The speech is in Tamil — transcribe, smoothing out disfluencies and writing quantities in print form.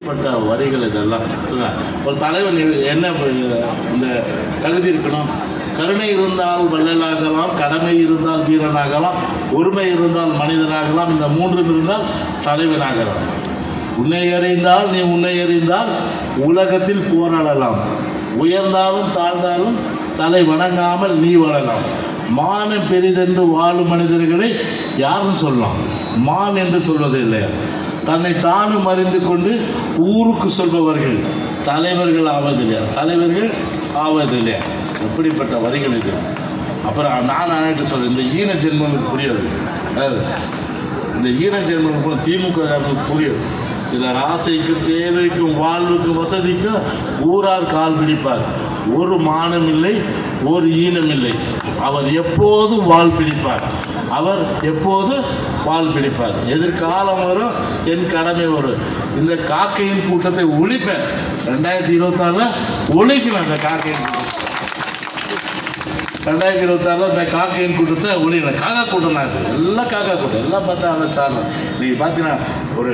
பட்ட வரிகள் இதெல்லாம் ஒரு தலைவன் என்ன இந்த தகுதி இருக்கணும்? கருணை இருந்தால் வள்ளலாகலாம், கடமை இருந்தால் வீரனாகலாம், ஒருமை இருந்தால் மனிதனாகலாம், இந்த மூன்றும் இருந்தால் தலைவனாகலாம். உன்னை அறிந்தால் நீ உன்னை அறிந்தால் உலகத்தில் போராடலாம், உயர்ந்தாலும் தாழ்ந்தாலும் தலை வணங்காமல் நீ வாழலாம். மானம் பெரிதென்று வாழும் மனிதர்களை யாரும் சொல்லலாம், மான் என்று சொல்வது இல்லையா? தன்னை தானும் அறிந்து கொண்டு ஊருக்கு சொல்பவர்கள் தலைவர்கள் ஆவதில்லையா? தலைவர்கள் ஆவதில்லையா? எப்படிப்பட்ட வரிகள் இது. அப்புறம் நான் அனைத்து சொல்கிறேன், இந்த ஈன ஜென்மனுக்கு புரியாது. அதாவது இந்த ஈன ஜென்மனுக்கு திமுக புரியாது. சிலர் ஆசைக்கும் தேவைக்கும் வாழ்வுக்கும் வசதிக்கும் ஊரார் கால் பிடிப்பார். ஒரு மானம் இல்லை, ஒரு ஈனம் இல்லை. அவர் எப்போதும் வால் பிடிப்பார். அவர் எப்போது வால் பிடிப்பார். எதிர்காலம் வரும், என் கடமை வரும். இந்த காக்கையின் கூட்டத்தை ஒழிப்பேன். 2026 ஒழிக்கணும். இந்த காக்கையின் கூட்டம் 2026 இந்த காக்கையின் கூட்டத்தை ஒழிக்கணும். காக்கா கூட்டம் தான் இது. எல்லாம் காக்கா கூட்டம். எல்லாம் பார்த்தா அதை சாடணும். நீங்கள் பார்த்தீங்கன்னா ஒரு